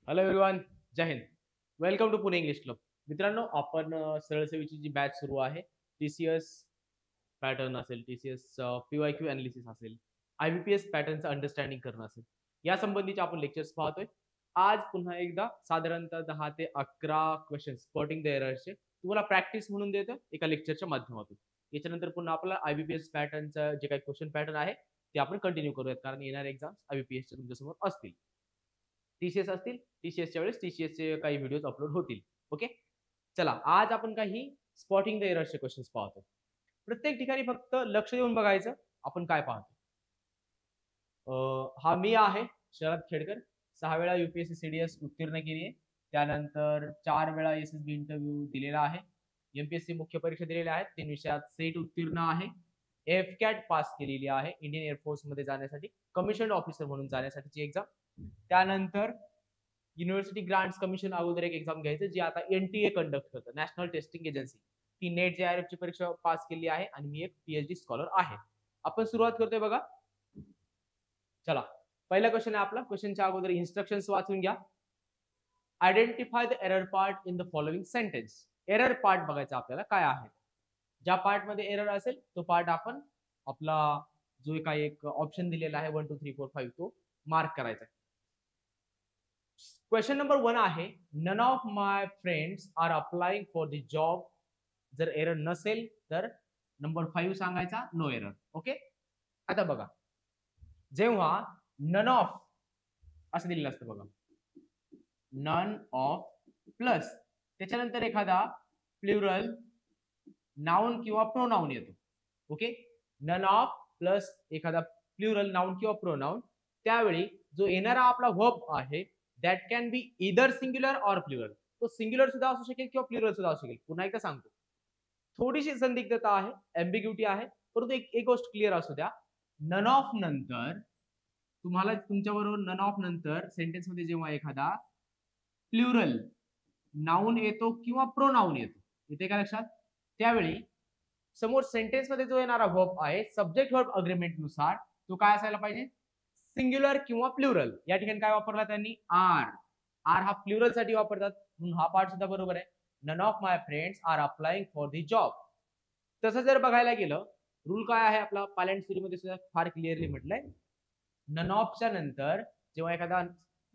Hello everyone, जय हिंद. Welcome to Pune English club. मित्रांनो, आपण सरळ सेवेची जी बॅच सुरू आहे, TCS पॅटर्न असेल, TCS PYQ अनालिसिस असेल, IBPS पॅटर्नचं अंडरस्टँडिंग करणं असेल, या संबंधीचे आपण लेक्चर्स पाहतोय. आज पुन्हा एकदा साधारणतः 10 ते 11 क्वेश्चन स्पॉटिंग द एरर्सचे तुम्हाला प्रॅक्टिस म्हणून देतो एका लेक्चरच्या माध्यमातून. याच्यानंतर पुन्हा आपला IBPS पॅटर्नचं जे काही क्वेश्चन पॅटर्न आहे ते आपण कंटिन्यू करूयात, कारण येणारे एक्झाम्स IBPSच्या तुमच्यासमोर असतील. TCS असतील, TCSच्या वेळेस TCSचे काही व्हिडिओज अपलोड होतील. ओके, चला आज आपण काही स्पॉटिंग द एरर्सचे क्वेश्चन्स पाहतो. प्रत्येक ठिकाणी फक्त लक्ष देऊन बघायचं आपण काय पाहतो. हा मी आहे शरद खेडकर. 6 वेळा UPSC CDS उत्तीर्ण केली आहे. त्यानंतर 4 वेळा SSB इंटरव्ह्यू दिलेला आहे. MPSC मुख्य परीक्षा दिलेल्या आहेत. 3 विषयात सेट उत्तीर्ण आहे. FCAT पास केलेली आहे इंडियन एअरफोर्स मध्ये जाण्यासाठी, कमिशन्ड ऑफिसर म्हणून जाण्यासाठीची एक्झाम. त्यानंतर युनिव्हर्सिटी ग्रांट्स कमिशन अगोदर एक एक्झाम घ्यायचं जी आता NTA कंडक्ट करतं, नॅशनल टेस्टिंग एजन्सी. ती नेट JRF ची परीक्षा पास केली आहे आणि मी एक PhD स्कॉलर आहे. आपण सुरुवात करतोय बघा. चला, पहिला क्वेश्चन आहे आपला. क्वेश्चनच्या अगोदर इन्स्ट्रक्शन्स वाचून घ्या. Identify the error part in the following sentence. Error part बघायचा आपल्याला काय आहे. ज्या पार्ट मध्ये एरर असेल तो पार्ट आपण आपला जो काही एक ऑप्शन दिलेला आहे 1 2 3 4 5 तो मार्क करायचा. क्वेश्चन नंबर 1 आहे, none of my friends are applying for the job. जर एरर नसेल तर नंबर 5 सांगायचा, नो एरर. ओके, आता बघा, जेव्हा नन ऑफ असं दिलेलं असतं बघा, नन ऑफ प्लस त्याच्यानंतर एखादा प्लुरल नाउन किंवा प्रोनाउन येतो. ओके, नन ऑफ प्लस एखादा प्लुरल नाउन किंवा प्रोनाउन, त्यावेळी जो येणारा आपला वर्ब आहे that can be either singular or plural. तो सिंग्युलर सुद्धा असू शकेल किंवा प्लुरल सुद्धा असू शकेल. पुन्हा एकदा सांगतो, थोडीशी संदिग्धता आहे, एम्बिग्युटी आहे, परंतु एक गोष्ट क्लिअर असू द्या. नन ऑफ नंतर तुम्हाला तुमच्याबरोबर नन ऑफ नंतर सेंटेन्स मध्ये जेव्हा एखादा प्लुरल नाउन येतो किंवा प्रोनाउन येतो, येते का लक्षात, त्यावेळी समोर सेंटेन्स मध्ये जो येणारा वर्ब आहे सब्जेक्ट वर्ब अग्रीमेंट नुसार तो काय असायला पाहिजे, सिंग्युलर किंवा प्लुरल. या ठिकाणी काय वापरला त्यांनी, आर. आर हा प्लुरल साठी वापरतात म्हणून हा पार्ट सुद्धा बरोबर आहे. None of my friends are applying for the job. तसं जर बघायला गेलं, रूल काय आहे आपला पायलट थ्योरी मध्ये सुद्धा फार क्लिअरली म्हटलंय, नन ऑफच्या नंतर जेव्हा एखादा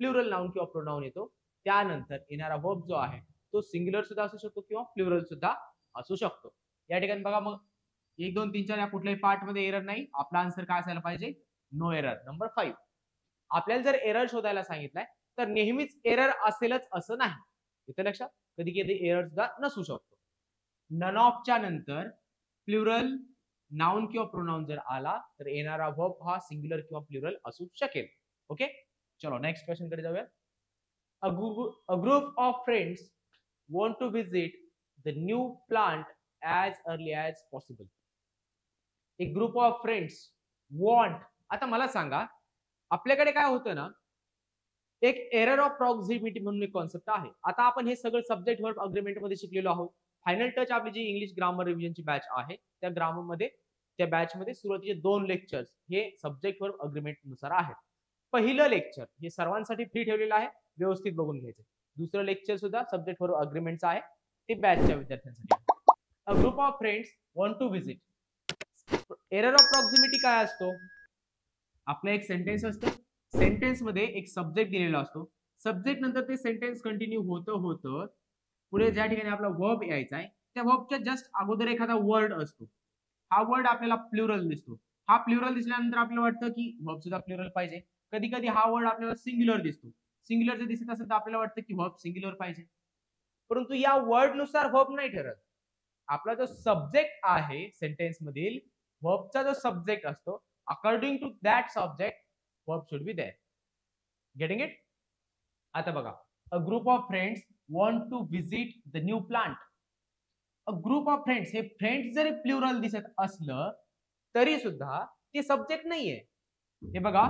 प्लुरल नाउन किंवा प्रोनाउन येतो त्यानंतर येणारा वर्ब जो आहे तो सिंग्युलर सुद्धा असू शकतो किंवा प्लुरल सुद्धा असू शकतो. या ठिकाणी बघा, मग 1 2 3 4 या कुठल्याही पार्ट मध्ये एरर नाही. आपला आन्सर काय असायला पाहिजे, नो एरर, नंबर 5. आपल्याला जर एरर शोधायला सांगितलाय तर नेहमीच एरर असेलच असं नाही. इथे लक्षात, कधी कधी एरर सुद्धा नसू शकतो. नन ऑफच्या नंतर प्लुरल नाउन किंवा प्रोनाउन जर आला तर येणारा वर्ब हा सिंग्युलर किंवा प्लुरल असू शकेल. ओके, चलो नेक्स्ट क्वेश्चन कडे जाऊया. A group of friends want to visit the new plant as early as possible. A group of friends want. आता मला सांगा, आपल्याकडे काय होतं ना, एक एरर ऑफ प्रॉक्सिमिटी म्हणून एक कॉन्सेप्ट आहे. आता आपण हे सगळं सब्जेक्ट वर्ब अग्रीमेंट मध्ये शिकलेलो आहोत. फायनल टच आपली जी इंग्लिश ग्रामर रिव्हिजनची बॅच आहे त्या ग्रामर मध्ये, त्या बॅच मध्ये सुरुवातीचे 2 लेक्चर्स हे सब्जेक्ट वर्ब अग्रीमेंट नुसार आहेत. पहिलं लेक्चर हे सर्वांसाठी फ्री ठेवलेलं आहे, व्यवस्थित बघून घ्यायचं. दुसरं लेक्चर सुद्धा सब्जेक्ट वर्ब अग्रीमेंटचं आहे, ते बॅचच्या विद्यार्थ्यांसाठी. A group of friends want to visit. Error of proximity काय असतो, आपलं एक सेंटेन्स असतं, सेंटेन्स मध्ये एक सब्जेक्ट दिलेला असतो, सब्जेक्ट नंतर ते सेंटेन्स कंटिन्यू होतं पुढे ज्या ठिकाणी आपला वर्ब यायचा आहे त्या वर्बच्या जस्ट अगोदर एखादा वर्ड असतो. हा वर्ड आपल्याला प्लुरल दिसतो. हा प्लुरल दिसल्यानंतर आपल्याला वाटतं की वर्ब सुद्धा प्लुरल पाहिजे. कधी कधी हा वर्ड आपल्याला सिंग्युलर दिसतो. सिंग्युलर जर दिसत असेल तर आपल्याला वाटतं की वर्ब सिंग्युलर पाहिजे, परंतु या वर्ड नुसार वर्ब नाही ठरत. आपला जो सब्जेक्ट आहे सेंटेन्स मधील, वर्बचा जो सब्जेक्ट असतो, according to that subject verb should be there. Getting it. आता बघा, a group of friends want to visit the new plant. A group of friends, हे फ्रेंड्स जरी प्लुरल दिसत असलं तरी सुद्धा ते सब्जेक्ट नाहीये. हे बघा,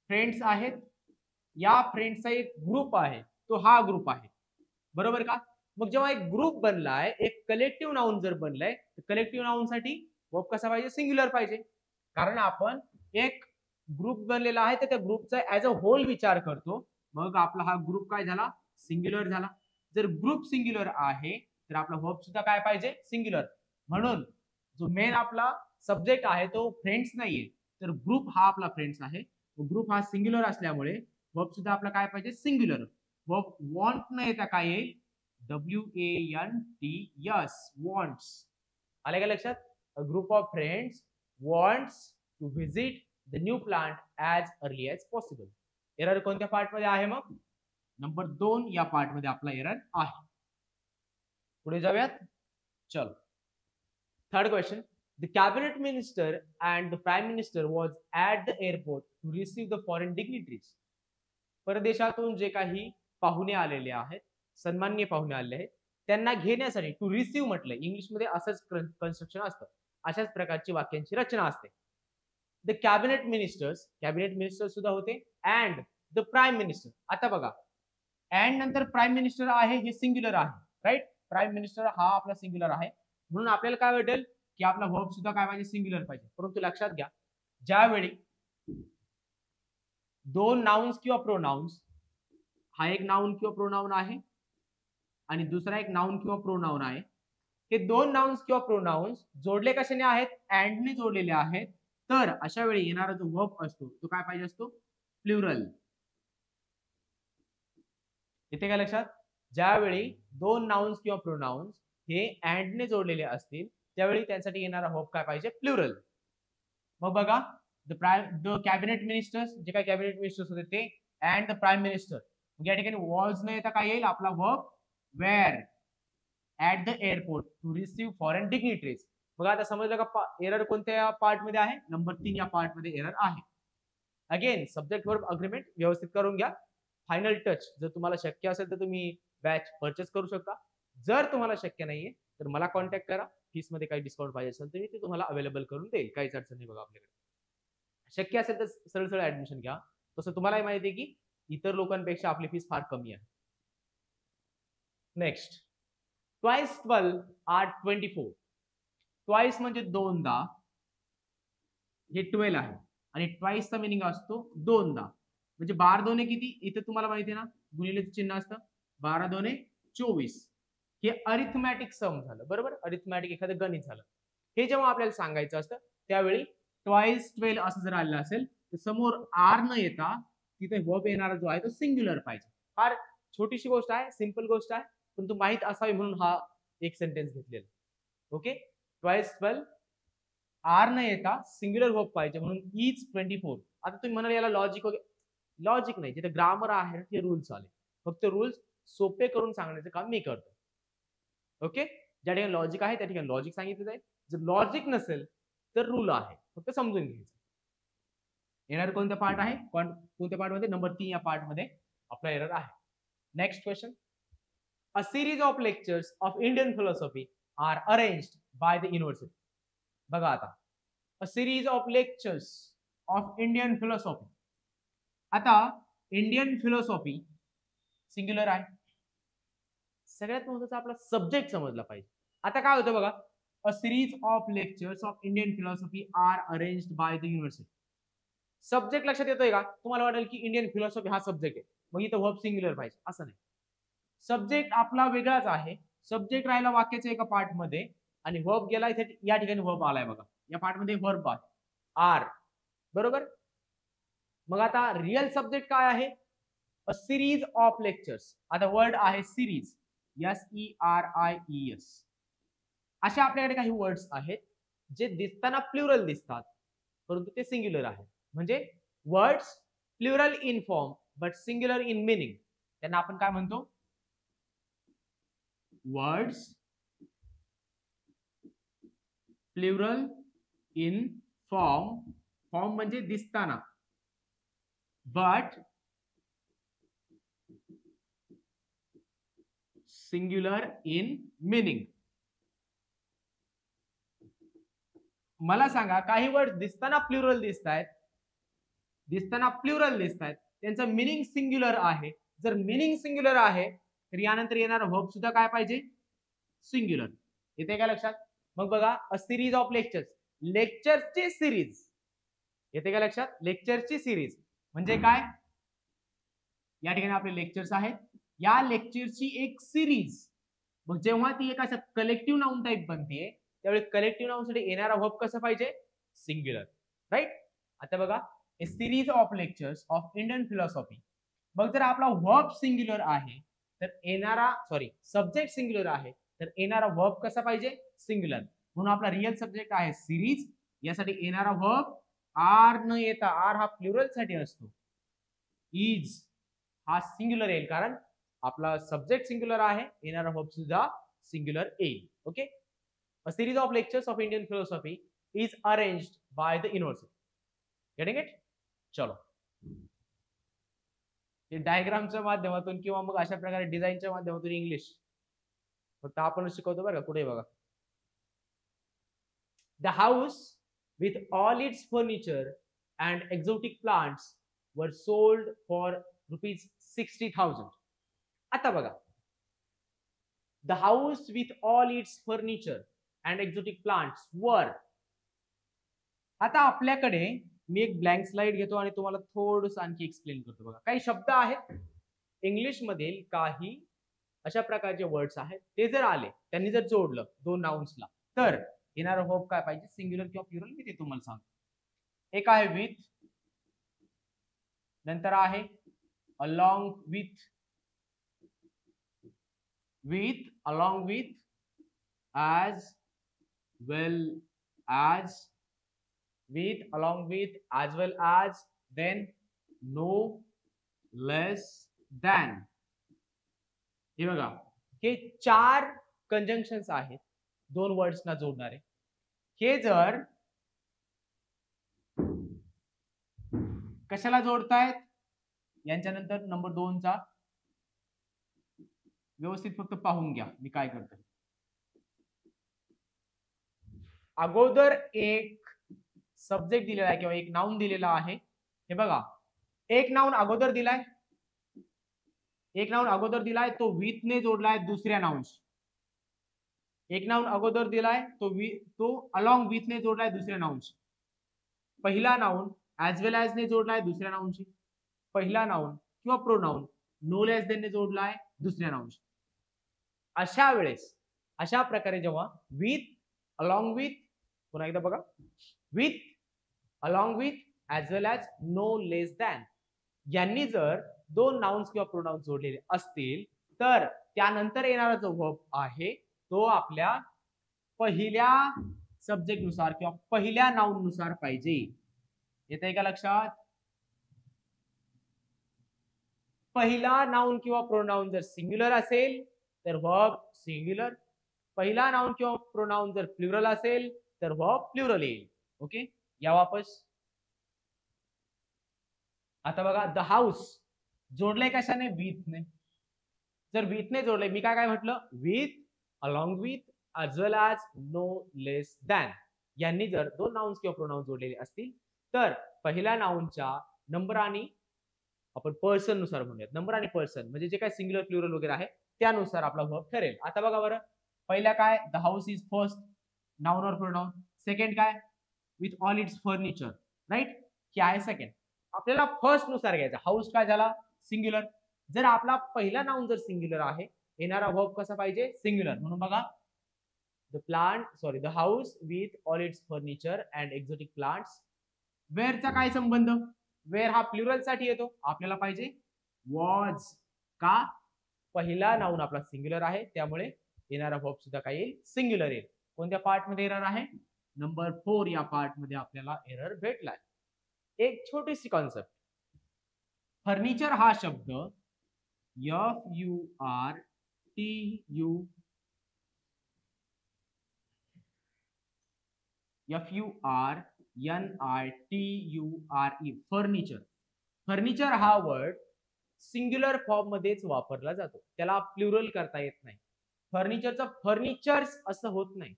फ्रेंड्स आहेत, या फ्रेंड्सचा एक ग्रुप आहे, तो हा ग्रुप आहे, बरोबर का. मग जेव्हा एक ग्रुप बनलाय, एक कलेक्टिव्ह नाउन जर बनलाय, तर कलेक्टिव्ह नाउन साठी वर्ब कसा पाहिजे, सिंग्युलर पाहिजे. कारण आपण एक ग्रुप बनलेला आहे तर त्या ग्रुपचा ऍज अ होल विचार करतो. मग आपला हा ग्रुप काय झाला, सिंग्युलर झाला. जर ग्रुप सिंग्युलर आहे तर आपला वर्ब सुद्धा काय पाहिजे, सिंग्युलर. म्हणून जो मेन आपला सब्जेक्ट आहे तो फ्रेंड्स नाहीये, तर ग्रुप हा आपला फ्रेंड्स आहे. ग्रुप हा सिंग्युलर असल्यामुळे वर्ब सुद्धा आपला काय पाहिजे, सिंग्युलर. वर्ब वॉन्ट न येता काय येईल, WANTS, वॉन्ट्स. आले का लक्षात? A group of friends wants to visit the new plant as early as possible. Error कोणत्या पार्ट मध्ये आहे, मग नंबर 2 या पार्ट मध्ये आपला एरर आहे. पुढे जाऊयात. चलो, third question. The cabinet minister and the prime minister was at the airport to receive the foreign dignitaries. परदेशातून जे काही पाहुणे आलेले आहेत, सन्माननीय पाहुणे आलेले आहेत, त्यांना घेण्यासाठी टू रिसीव्ह म्हटलंय. इंग्लिशमध्ये असंच कन्स्ट्रक्शन असतं, अशाच प्रकारची वाक्यांची रचना असते. द कॅबिनेट मिनिस्टर सुद्धा होते, अँड द प्राईम मिनिस्टर. आता बघा, अँड नंतर प्राईम मिनिस्टर आहे, हे सिंग्युलर आहे, राईट. प्राईम मिनिस्टर हा आपला सिंग्युलर आहे, म्हणून आपल्याला काय वाटेल की आपला वर्ब सुद्धा काय पाहिजे, सिंग्युलर पाहिजे. परंतु लक्षात घ्या, ज्यावेळी दोन नाउन्स किंवा प्रोनाउन्स, हा एक नाउन किंवा प्रोनाउन आहे आणि दुसरा एक नाउन किंवा प्रोनाउन आहे, हे दोन नाउन्स किंवा प्रोनाउन्स जोडले कशाने आहेत, अँडने जोडलेले आहेत, तर अशा वेळी येणारा जो वर्ब असतो तो काय पाहिजे असतो, प्लुरल. येते का लक्षात? ज्यावेळी दोन नाउन्स किंवा प्रोनाउन्स हे अँडने जोडलेले असतील त्यावेळी त्यांसाठी येणारा वर्ब काय पाहिजे, प्लुरल. मग बघा, द कॅबिनेट मिनिस्टर्स, जे काही कॅबिनेट मिनिस्टर्स होते ते, अँड द प्राईम मिनिस्टर. या ठिकाणी वॉज न येता काय येईल, आपला verb were at the airport to receive foreign dignitaries. बघा आता समजलं का एरर कोणत्या पार्ट मध्ये आहे, नंबर 3 या पार्ट मध्ये एरर आहे. अगेन सब्जेक्ट वर्ब अग्रीमेंट व्यवस्थित करून घ्या. फायनल टच जर तुम्हाला शक्य असेल तर तुम्ही बॅच परचेस करू शकता. जर तुम्हाला शक्य नाहीये तर मला कॉन्टॅक्ट करा. फीस मध्ये काही डिस्काउंट पाहिजे असेल तर मी ते तुम्हाला अवेलेबल करून देईल, काहीच अडचण नाही. बघा आपल्याकडे शक्य असेल तर सरळ सरळ ऍडमिशन घ्या. तसं तुम्हालाही माहिती आहे की इतर लोकांपेक्षा आपली फीस फार कमी आहे. Next, twice 12 R 24. ट्वाइस म्हणजे दोनदा, हे 12 आहे आणि ट्वाइसचा मिनिंग असतो दोनदा. म्हणजे 12 दोने किती, इथे तुम्हाला माहिती आहे ना, गुणिले चिन्ह असतं, 12 दोने 24. हे अरिथमॅटिक सम झालं, बरोबर. अरिथमॅटिक एखादं गणित झालं. हे जेव्हा आपल्याला सांगायचं असतं त्यावेळी ट्वाइस 12 असं जर आलं असेल तर समोर आर न येता तिथे वर्ब येणारा जो आहे तो सिंग्युलर पाहिजे. फार छोटीशी गोष्ट आहे, सिंपल गोष्ट आहे, पण तू माहित असावी म्हणून हा एक सेंटेन्स घेतलेला. ओके, ट्वाइस 12 आर न येता सिंग्युलर वर्ब पाहिजे म्हणून इज 24. आता तुम्ही म्हणाल याला लॉजिक वगैरे, लॉजिक नाही, जिथे ग्रामर आहे ते रूल्स आले. फक्त रूल्स सोपे करून सांगण्याचं काम मी करतो. ओके, ज्या ठिकाणी लॉजिक आहे त्या ठिकाणी लॉजिक सांगितलं जाईल. जर लॉजिक नसेल तर रूल आहे, फक्त समजून घ्यायचं. एरर कोणत्या पार्ट आहे, कोणत्या पार्ट मध्ये, नंबर 3 या पार्ट मध्ये आपला एरर आहे. Next question. A series of lectures of Indian philosophy are arranged by the university. बघा आता, a series of lectures of Indian philosophy. आता इंडियन फिलॉसॉफी सिंग्युलर आहे. सगळ्यात महत्त्वाचा आपला सब्जेक्ट समजला पाहिजे. आता काय होतं बघा, a series of lectures of Indian philosophy are arranged by the university. Subject लक्षात येतोय का? तुम्हाला वाटेल की इंडियन फिलॉसॉफी हा सब्जेक्ट आहे, मग इथं वर्ब सिंग्युलर पाहिजे, असं नाही. सब्जेक्ट आपला वेगळाच आहे. सब्जेक्ट राहिला वाक्याच्या एका पार्ट मध्ये आणि वर्ब गेला इथे, या ठिकाणी वर्ब आलाय बघा, या पार्ट मध्ये वर्ब आहे आर, बरोबर. मग आता रिअल सब्जेक्ट काय आहे, अ सिरीज ऑफ लेक्चर्स. आता वर्ड आहे सिरीज, SERIES. अशा आपल्याकडे काही वर्ड्स आहेत जे दिसताना प्लुरल दिसतात परंतु ते सिंग्युलर आहेत. म्हणजे words plural in form but singular in meaning, त्यांना आपण काय म्हणतो, words plural in form, form म्हणजे दिसताना, बट सिंग्युलर इन मिनिंग. मला सांगा, काही वर्ड दिसताना प्लुरल दिसतायत, त्यांचं मिनिंग सिंग्युलर आहे. जर मिनिंग सिंग्युलर आहे तर यानंतर येणारा वर्ब सुद्धा काय पाहिजे, सिंग्युलर. येते का लक्षात? मग बघा, अ सिरीज ऑफ लेक्चर्स, लेक्चरची सिरीज. येते का लक्षात? लेक्चरची सिरीज म्हणजे काय, या ठिकाणी आपले लेक्चर्स आहेत. या लेक्चरची एक सिरीज, मग जेव्हा ती एक असं कलेक्टिव्ह नाउन टाईप बनते त्यावेळी कलेक्टिव्ह नाउन साठी येणारा वर्ब कसं पाहिजे, सिंग्युलर, राईट. आता बघा, a series of lectures of Indian philosophy. मग जर आपला वर्ब सिंग्युलर आहे तर येणारा सब्जेक्ट सिंग्युलर आहे तर येणारा वर्ब कसा पाहिजे, सिंग्युलर. म्हणून आपला रिअल सब्जेक्ट आहे सिरीज, यासाठी येणारा वर्ब आर न येता, आर हा प्लुरल साठी असतो, इज हा सिंग्युलर येईल कारण आपला सब्जेक्ट सिंग्युलर आहे, येणारा वर्ब सुद्धा सिंग्युलर येईल. Okay. A series of lectures of Indian philosophy is arranged by the university. Getting it? चलो, हे डायग्रामच्या माध्यमातून किंवा मग अशा प्रकारे डिझाईनच्या माध्यमातून इंग्लिश फक्त आपणच शिकवतो बरं का. कुठे बघा, the house with all its furniture and exotic plants were sold for ₹60,000. आता बघा, the house with all its furniture and exotic plants were. आता आपल्याकडे मी एक ब्लँक स्लाइड घेतो आणि तुम्हाला थोडस आणखी एक्सप्लेन करतो. बघा, काही शब्द आहेत इंग्लिश मधील, काही अशा प्रकारचे वर्ड्स आहेत, ते जर आले, त्यांनी जर जोडलं दोन नाउन्सला तर येणारा वर्ब काय पाहिजे, सिंग्युलर किंवा प्लुरल, मी ते तुम्हाला सांगतो. एक आहे विथ, नंतर आहे along with, with along with, as well as, with along with, as well as, then, no less than. हे बघा, हे 4 कंजंक्शन्स आहेत दोन वर्ड्स ना जोडणारे. हे जर कशाला जोडतायत, यांच्यानंतर नंबर 2 चा व्यवस्थित फक्त पाहून घ्या मी काय करतोय. अगोदर एक सब्जेक्ट दिलेला आहे किंवा एक नाउन दिलेला आहे. हे बघा, एक नाउन अगोदर दिलाय, एक नाउन अगोदर दिलाय, तो विथ ने जोडलाय दुसऱ्या नाउनशी. एक नाउन अगोदर दिलाय, तो अलॉंग विथ ने जोडलाय दुसऱ्या नाउनशी. पहिला नाउन ऍज वेल ऍज ने जोडलाय दुसऱ्या नाउनशी. पहिला नाउन किंवा प्रोनाउन नो लेस देन ने जोडलाय दुसऱ्या नाउनशी. अशा वेळेस, अशा प्रकारे जेव्हा विथ अलॉंग विथ, पुन्हा एकदा बघा, with along with, as well as, no less than, यांनी जर दोन नाउन्स किंवा प्रोनाउन्स जोडलेले असतील तर त्यानंतर येणारा जो वर्ब आहे तो आपल्या पहिल्या सब्जेक्ट नुसार किंवा पहिल्या नाउन नुसार पाहिजे. येतंय का लक्षात? पहिला नाउन किंवा प्रोनाउन जर सिंग्युलर असेल तर वर्ब सिंग्युलर, पहिला नाउन किंवा प्रोनाउन जर प्लुरल असेल तर वर्ब प्लुरल येईल. ओके, या वापस. आता बघा, द हाऊस जोडलंय कशाने, विथ ने. जर विथ ने जोडलंय, मी काय काय म्हटलं, with along with, as well as, no less than, यांनी जर दोन नाउन्स किंवा प्रोनाउन जोडलेले असतील तर पहिल्या नाउनच्या नंबर आणि आपण पर्सन नुसार म्हणूयात, नंबर आणि पर्सन म्हणजे जे काय सिंग्युलर प्लुरल वगैरे आहे त्यानुसार आपला वर्ब ठरेल. आता बघा बरं, पहिला काय, the house is first, noun और प्रोनाउन. सेकंड काय, with all its furniture, right, हे आहे सेकंड. आपल्याला फर्स्ट नुसार घ्यायचा. हाऊस काय झाला, सिंग्युलर. जर आपला पहिला नाउन जर सिंग्युलर आहे, येणारा वर्ब कसा पाहिजे, सिंग्युलर. म्हणून बघा, the house with all its furniture and exotic plants. वेअरचा काय संबंध, वेअर हा प्लुरल साठी येतो, आपल्याला पाहिजे वॉज. का, पहिला नाउन आपला सिंग्युलर आहे त्यामुळे येणारा वर्ब सुद्धा काय येईल, सिंग्युलर येईल. कोणत्या पार्ट मध्ये एरर आहे, नंबर 4 या पार्ट मध्ये आपल्याला एरर भेटलाय. एक छोटीशी कॉन्सेप्ट, फर्निचर हा शब्द FURNITURE, फर्निचर. फर्निचर हा वर्ड सिंग्युलर फॉर्म मध्येच वापरला जातो, त्याला प्लुरल करता येत नाही. फर्निचरचं फर्निचर्स असं होत नाही,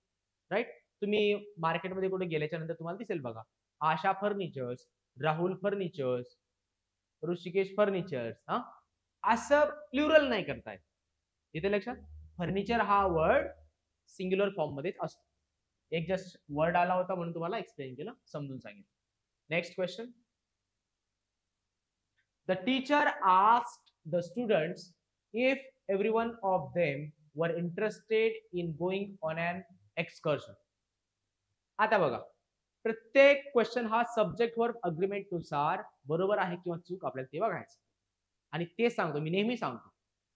राईट. तुम्ही मार्केटमध्ये कुठे गेल्याच्या नंतर तुम्हाला दिसेल बघा, Asha furnitures, Rahul furnitures, Rishikesh furnitures, असं प्लुरल नाही करतायत. इथे लक्षात, फर्निचर हा वर्ड सिंग्युलर फॉर्म मध्येच असतो. एक जस्ट वर्ड आला होता म्हणून तुम्हाला एक्सप्लेन केलं, समजून सांगितलं. Next question, the teacher asked the students if every one of them were interested in going on an excursion. आता बघा, प्रत्येक क्वेश्चन हा सब्जेक्ट वर्ब अग्रीमेंट नुसार बरोबर आहे किंवा चूक आपल्याला ते बघायचं. आणि ते सांगतो, मी नेहमी सांगतो,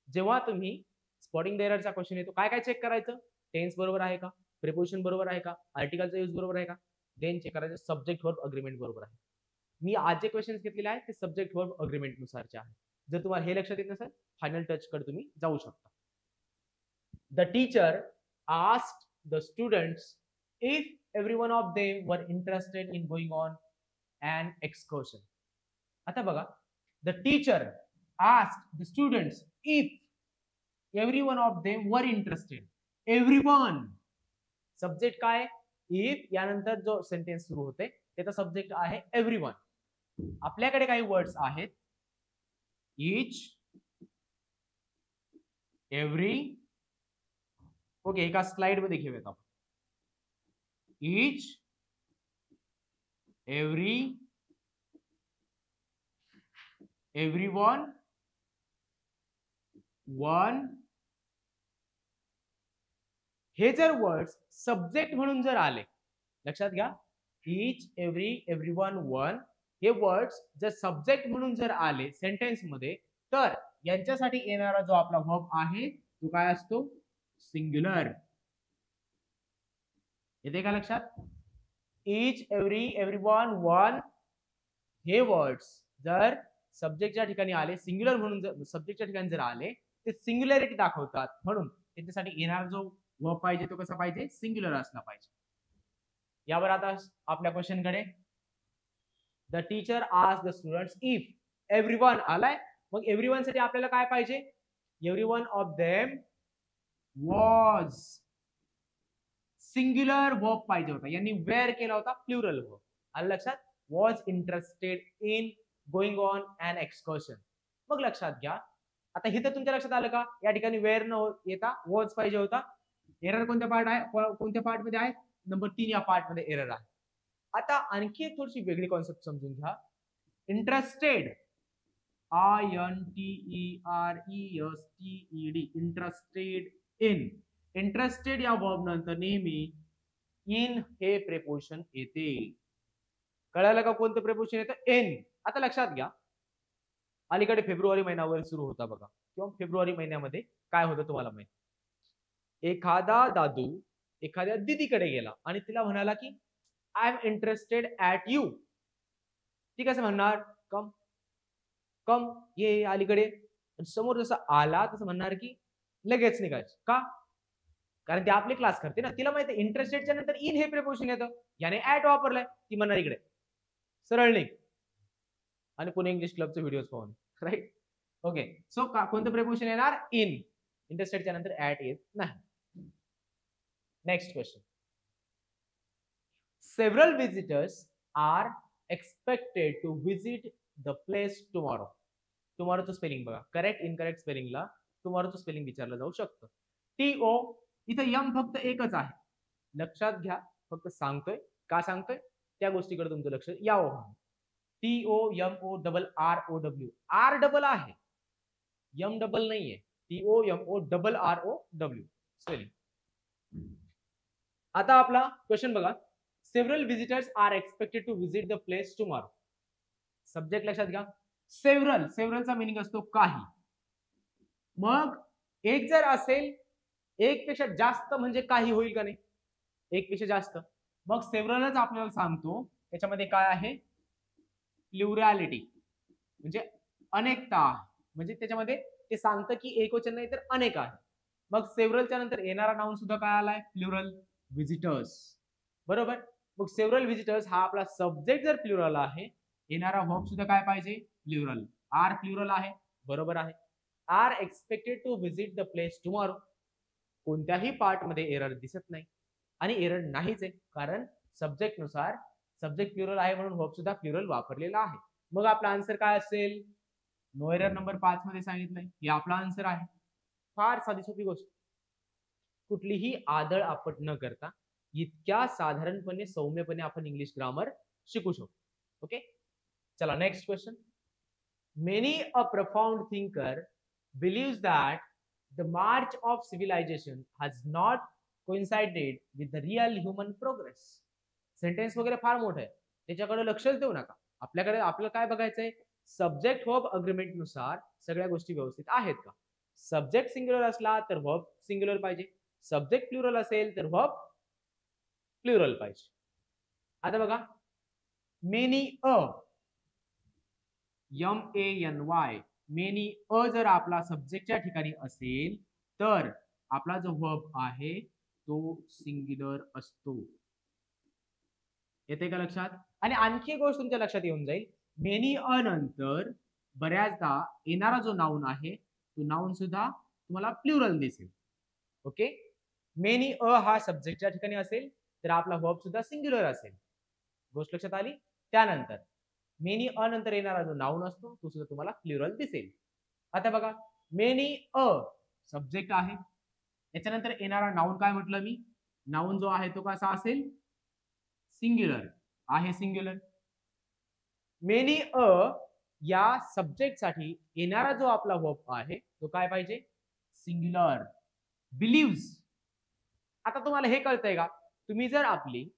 जेव्हा तुम्ही स्पॉटिंग द एररचा क्वेश्चन येतो, काय काय चेक करायचं? टेन्स बरोबर आहे का, प्रिपोजिशन बरोबर आहे का, आर्टिकलचा यूज बरोबर आहे का, देन चेक करायचं सब्जेक्ट वर्ब अग्रीमेंट बरोबर आहे. मी आज जे क्वेश्चन घेतलेले आहेत ते सब्जेक्ट वर्ब अग्रीमेंट नुसारचे आहेत. जर तुम्हाला हे लक्षात येत नसेल, फायनल टच कडे तुम्ही जाऊ शकता. The teacher asked the students if every one of them were interested in going on an excursion. आता बघा, the teacher asked the students if every one of them were interested. Everyone subject काय, if यानंतर जो sentence सुरू होते त्याचा subject आहे everyone. आपल्याकडे काही वर्ड्स आहेत, each, every. ओके, एका स्लाइड मध्ये घेऊयात आपण. each, every, everyone, one. हे जर वर्ड्स सब्जेक्ट म्हणून जर आले, लक्षात घ्या, each, every, everyone, one हे वर्ड्स जर सब्जेक्ट म्हणून जर आले सेंटेन्स मध्ये, तर यांच्यासाठी येणारा जो आपला वर्ब आहे तो काय असतो? सिंग्युलर. येते का लक्षात? each, every, everyone, one हे वर्ड्स जर सब्जेक्टच्या ठिकाणी आले, सिंग्युलर म्हणून जर सब्जेक्टच्या ठिकाणी जर आले, ते सिंग्युलॅरिटी दाखवतात. म्हणून त्याच्यासाठी येणारा जो वर्ब पाहिजे तो कसा पाहिजे? सिंग्युलर असला पाहिजे. यावर आता आपल्या क्वेश्चन कडे, the teacher asked the students if everyone आलाय, मग एव्हरीवन साठी आपल्याला काय पाहिजे? Everyone of them was. Singular verb पाहिजे होता, यांनी वेअर केला होता प्लुरल वर्ब. आलं लक्षात? Was interested in going on an excursion. मग लक्षात घ्या, आता हे तर तुमच्या लक्षात आलं का? या ठिकाणी वेअर न येता वॉज पाहिजे होता. एरर कोणत्या पार्ट आहे, कोणत्या पार्ट मध्ये आहे? नंबर 3 या पार्ट मध्ये एरर आहे. आता आणखी एक थोडीशी वेगळी कॉन्सेप्ट समजून घ्या. Interested, INTERESTED, interested in. Interested या वर्ब नंतर नेहमी इन हे प्रेपोजिशन येते. कळालं का कोणतं प्रेपोजिशन येतं? इन. आता लक्षात घ्या, अलीकडे फेब्रुवारी महिन्यावर सुरू होता बघा, किंवा फेब्रुवारी महिन्यामध्ये काय होतं तुम्हाला माहिती? एखादा दादू एखाद्या दीदीकडे गेला आणि तिला म्हणाला की I am interested at you. ती कसं म्हणणार? कम, कम, ये अलीकडे. समोर जसं आला तसं म्हणणार की लगेच निघायचं. का? कारण ती आपले क्लास करते ना, तिला माहिती इंटरेस्टेडच्या नंतर इन हे प्रिपोजिशन येतं, याने ऍट वापरलाय, ती म्हणणार इकडे सरळ निघ. आणि पुणे इंग्लिश क्लबचे व्हिडिओज पाहून, राईट? ओके, सो कोणतं प्रिपोजिशन येणार? इन. इंटरेस्टेडच्या नंतर ऍट येत नाही. Next question. Several visitors are expected to visit the place tomorrow. टुमॉरोचं स्पेलिंग बघा, करेक्ट इनकरेक्ट स्पेलिंगला टुमॉरोचं स्पेलिंग विचारलं जाऊ शकतं. TO, इथं यम फक्त एकच आहे, लक्षात घ्या. फक्त सांगतोय, का सांगतोय त्या गोष्टीकडे तुमचं लक्ष यावं. TOMORROW, आर डबल आहे, यम डबल नाहीये. TOMORROW spelling. आता आपला क्वेश्चन बघा. Several visitors are expected to visit the place tomorrow. Subject लक्षात घ्या. सेव्हरल, सेव्हरलचा मिनिंग असतो काही. मग एक जर असेल, एक पेक्षा जास्त म्हणजे काही होईल का नाही? एक पेक्षा जास्त. मग सेव्हरलच आपल्याला सांगतो त्याच्यामध्ये काय आहे? प्लुरॅलिटी, म्हणजे अनेकता. म्हणजे त्याच्यामध्ये ते सांगतं की एकवचन नाही तर अनेक आहे. मग सेव्हरलच्या नंतर येणारा नाउन सुद्धा काय आलाय? Plural, visitors. बरोबर. मग सेव्हरल विजिटर्स हा आपला सब्जेक्ट जर प्लुरल आहे, येणारा वर्ब सुद्धा काय पाहिजे? प्लुरल. आर प्लुरल आहे, बरोबर आहे. Are expected to visit the place tomorrow. कोणत्याही पार्ट मध्ये एरर दिसत नाही, आणि एरर नाहीच आहे, कारण सब्जेक्ट नुसार सब्जेक्ट प्लुरल आहे म्हणून वर्ब सुद्धा प्लुरल वापरलेला आहे. मग आपला आन्सर काय असेल? नो एरर नंबर 5 मध्ये सांगितलंय, हे आपला आन्सर आहे. फार साधी सोपी गोष्ट, कुठलीही आदळ आपट न करता इतक्या साधारणपणे सौम्यपणे आपण इंग्लिश ग्रामर शिकू शकतो. ओके, चला next question. Many a profound thinker believes that the march of civilization has not coincided with the real human progress. Sentence वगैरे फार मोठं आहे, त्याच्याकडे लक्षच देऊ नका. आपल्याकडे आपल्याला काय बघायचंय, सब्जेक्ट वर्ब अग्रीमेंट नुसार सगळ्या गोष्टी व्यवस्थित आहेत का. सब्जेक्ट सिंग्युलर असला तर वर्ब सिंग्युलर पाहिजे, सब्जेक्ट प्लुरल असेल तर वर्ब प्लुरल पाहिजे. आता बघा, many a MANY, many a जर आपला सब्जेक्टच्या ठिकाणी असेल तर आपला जो वर्ब आहे तो सिंग्युलर असतो. येते का लक्षात. आणि आणखी एक गोष्ट तुमच्या लक्षात येऊन जाईल, मेनी अ नंतर बऱ्याचदा येणारा जो नाउन आहे तो नाउन सुद्धा तुम्हाला प्लुरल दिसेल. ओके, मेनी अ हा सब्जेक्टच्या ठिकाणी असेल तर आपला वर्ब सुद्धा सिंग्युलर असेल. गोष्ट लक्षात आली. त्यानंतर मेनी अ नंतर येणारा जो नाउन असतो तो सुद्धा तुम्हाला प्लुरल दिसेल. आता बघा, मेनी अ सब्जेक्ट आहे, याच्यानंतर येणारा नाउन काय म्हटलं मी, नाउन जो आहे तो कसा असेल, सिंग्युलर आहे, सिंग्युलर. मेनी अ या सब्जेक्ट साठी येणारा जो आपला वर्ब आहे तो काय पाहिजे, सिंग्युलर. बिलीव्स, आता तुम्हाला हे कळतंय का, तुम्ही जर आपली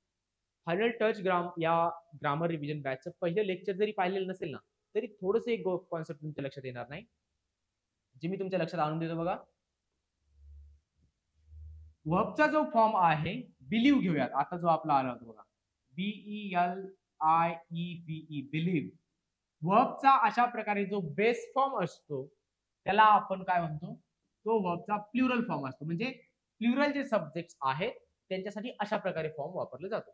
फायनल टच या ग्रामर रिव्हिजन बॅचचं पहिलं लेक्चर जरी पाहिलेलं नसेल ना, तरी थोडंसं एक कॉन्सेप्ट तुमच्या लक्षात येणार नाही, जे मी तुमच्या लक्षात आणून देतो. बघा, वर्बचा जो फॉर्म आहे बिलीव्ह घेऊयात. आता जो आपला आला होता बघा, BELIEVE, बिलीव्ह. वर्बचा अशा प्रकारे जो बेस फॉर्म असतो त्याला आपण काय म्हणतो, तो वर्बचा प्लुरल फॉर्म असतो. म्हणजे प्लुरल जे सब्जेक्ट आहेत त्यांच्यासाठी अशा प्रकारे फॉर्म वापरला जातो.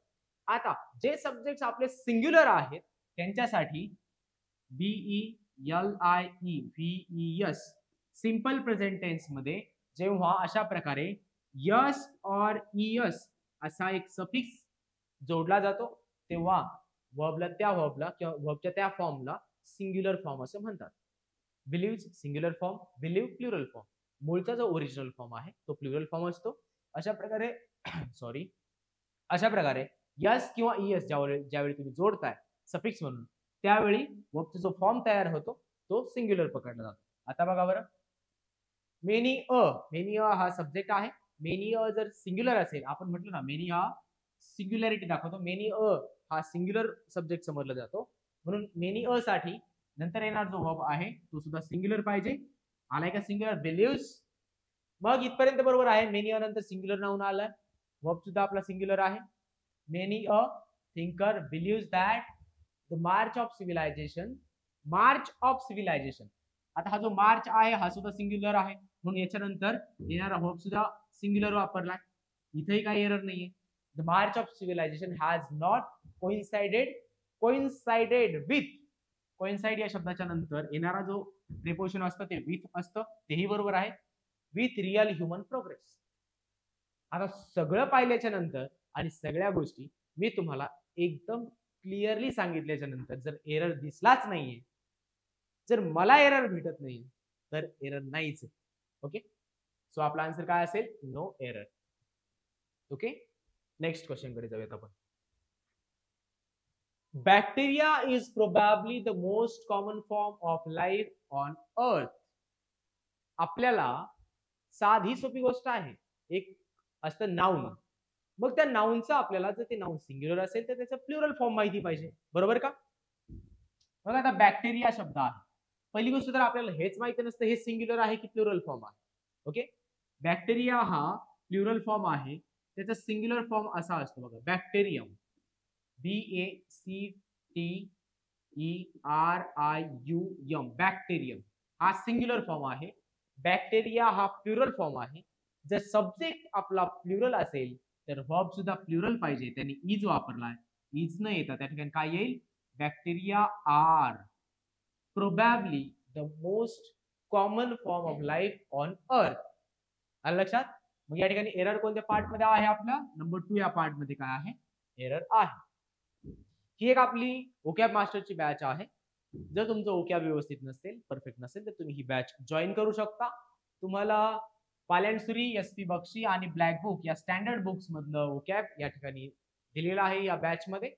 आता जे सब्जेक्ट आपले सिंग्युलर आहेत त्यांच्यासाठी BELIEVES सिंपल प्रेझेंट टेन्स मध्ये जेव्हा अशा प्रकारे यस और इयस असा एक सफिक्स जोडला जातो तेव्हा वर्बला किंवा वर्बच्या त्या फॉर्मला सिंग्युलर फॉर्म असं म्हणतात. Believe singular form, believe plural form. मूळचा जो ओरिजिनल फॉर्म आहे तो प्लुरल फॉर्म असतो. अशा प्रकारे अशा प्रकारे यस किंवा इयस ज्यावेळी तुम्ही जोडताय सफिक्स म्हणून त्यावेळी वर्बचा जो फॉर्म तयार होतो तो सिंग्युलर पकडला जातो. आता बघा बरं, मेनी अ हा सब्जेक्ट आहे. मेनी अ जर सिंग्युलर असेल, आपण म्हटलं ना मेनी हा सिंग्युलॅरिटी दाखवतो, मेनी अ हा सिंग्युलर सब्जेक्ट समजला जातो, म्हणून मेनी अ साठी नंतर येणार जो वर्ब आहे तो सुद्धा सिंग्युलर पाहिजे. आलाय का सिंग्युलर, बिलीव्स. मग इथपर्यंत बरोबर आहे. मेनी अ नंतर सिंग्युलर नाउन आलाय, वर्ब सुद्धा आपला सिंग्युलर आहे. Many a thinker believes that the march of civilisation, march of civilisation. आता हा जो मार्च आहे हा सुद्धा सिंग्युलर आहे, म्हणून याच्यानंतर येणारा वर्ब सुद्धा सिंग्युलर वापरला. इथेही काही एरर नाहीये. The march of civilization has not coincided with, coincide या शब्दाच्या नंतर येणारा जो प्रिपोजिशन असतं ते विथ असतं, तेही बरोबर आहे. With real human progress. आता सगळं पाहिल्याच्या नंतर आणि सगळ्या गोष्टी मी तुम्हाला एकदम क्लिअरली सांगितल्याच्या नंतर जर एरर दिसलाच नाहीये, जर मला एरर भेटत नाही तर एरर नाहीच. ओके, सो आपला आन्सर काय असेल, no error. Okay, next question कडे जाऊयात आपण. Bacteria is probably the most common form of life on earth. आपल्याला साधी सोपी गोष्ट आहे, एक असतं नाउन, मग त्या नाउनचा आपल्याला जर ते नाउन सिंग्युलर असेल तर त्याचा प्लुरल फॉर्म माहिती पाहिजे, बरोबर का. बघा आता बॅक्टेरिया शब्द आहे, पहिली गोष्ट तर आपल्याला हेच माहिती नसतं हे सिंग्युलर आहे की प्लुरल फॉर्म आहे. ओके, बॅक्टेरिया हा प्लुरल फॉर्म आहे, त्याचा सिंग्युलर फॉर्म असा असतो बघा, बॅक्टेरियम. BACTERIUM, बॅक्टेरियम हा सिंग्युलर फॉर्म आहे. बॅक्टेरिया हा प्लुरल फॉर्म आहे. जर सब्जेक्ट आपला प्लुरल असेल तर वर्ब सुद्धा प्लुरल पाहिजे, त्यांनी इज वापरलाय, इज न येता त्या ठिकाणी काय येईल, bacteria are probably the most common form of life on earth. आलं लक्षात. मग या ठिकाणी एरर कोणत्या पार्ट मध्ये आहे, आपला नंबर 2 या पार्ट मध्ये काय आहे, एरर आहे. ही एक आपली ओकॅब मास्टरची बॅच आहे. जर तुमचं ओकॅब व्यवस्थित नसेल, परफेक्ट नसेल तर तुम्ही ही बॅच जॉईन करू शकता. तुम्हाला पालॅन्सुरी, SP बक्षी आणि ब्लॅक बुक या स्टँडर्ड बुक्स मधलं ओकॅब या ठिकाणी दिलेलं आहे. या बॅच मध्ये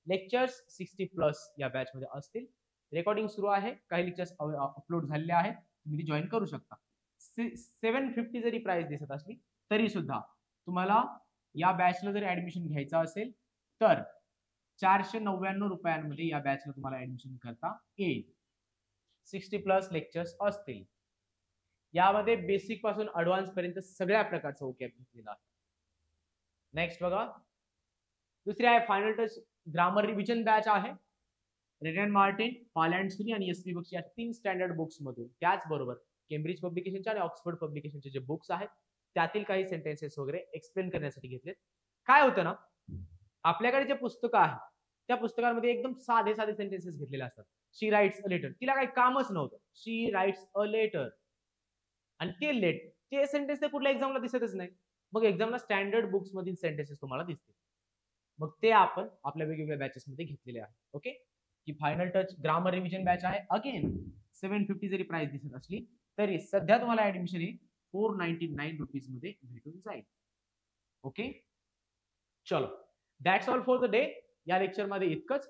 लेक्चर्स 60+ या बॅच मध्ये असतील. रेकॉर्डिंग सुरू आहे, काही लेक्चर्स अपलोड झालेले आहेत, तुम्ही ती जॉईन करू शकता. 750 जरी प्राइस दिसत असली तरी सुद्धा तुम्हाला या बॅचला जर ऍडमिशन घ्यायचं असेल तर 499 रुपयांमध्ये या बॅचला तुम्हाला ऍडमिशन करता येईल. 60+ लेक्चर्स असतील. यामध्ये बेसिक पासून ऍडव्हान्स पर्यंत सगळ्या प्रकारचा ओकॅब घेतलेला आहे. नेक्स्ट बघा, दुसरी आहे final touch grammar revision batch आहे. रेडन मार्टिन, पॉल अँड स्टुनी आणि एस.पी. बक्सी या 3 स्टँडर्ड बुक्स मधून, त्याचबरोबर केम्ब्रिज पब्लिकेशनचे आणि ऑक्सफोर्ड पब्लिकेशनचे जे बुक्स आहेत त्यातील काही सेंटेन्सेस वगैरे एक्सप्लेन करण्यासाठी घेतलेत. काय होतं ना, आपल्याकडे जे पुस्तकं आहेत त्या पुस्तकांमध्ये एकदम साधे साधे सेंटेन्सेस घेतलेले असतात. शी राइट्स अ लेटर, तिला काही कामच नव्हतं. शी राइट्स अ लेटर, आणि ते सेंटेन्स ते कुठल्या एक्झामला दिसतच नाही. मग एक्झामला स्टँडर्ड बुक्स मधील सेंटेन्सेस तुम्हाला दिसतील. मग ते आपण आपल्या वेगवेगळ्या बॅचेस मध्ये घेतलेले आहे. ओके, की final touch grammar revision batch आहे. अगेन 750 जरी प्राइस दिसत असली तरी सध्या तुम्हाला ऍडमिशन हे 499 रुपीज मध्ये भेटून जाईल. ओके, चलो, that's all for the day. या लेक्चर मध्ये इतकंच.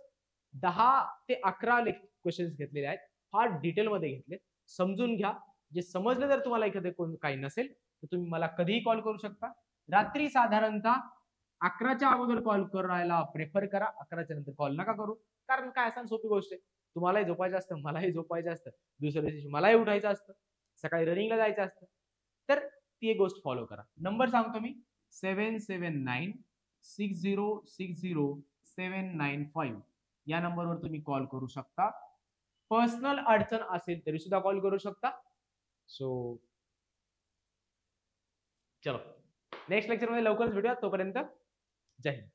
10 ते 11 क्वेश्चन्स घेतलेले आहेत, फार डिटेल मध्ये घेतले, समजून घ्या. जे समजलं जर तुम्हाला एखादे काही नसेल तर तुम्ही मला कधीही कॉल करू शकता. रात्री साधारणतः 11च्या अगोदर कॉल करायला प्रेफर करा. 11च्या नंतर कॉल नका करू, कारण काय असं सोपी गोष्ट आहे, तुम्हालाही झोपायचं असतं, मलाही झोपायचं असतं, दुसऱ्या दिवशी मलाही उठायचं असतं, सकाळी रनिंगला जायचं असतं. तर ती एक गोष्ट फॉलो करा. नंबर सांगतो मी, 7796060795 या नंबरवर तुम्ही कॉल करू शकता. पर्सनल अडचण असेल तरी सुद्धा कॉल करू शकता. सो चलो, नेक्स्ट लेक्चर मध्ये लवकरच भेटूया. तोपर्यंत जय हिंद.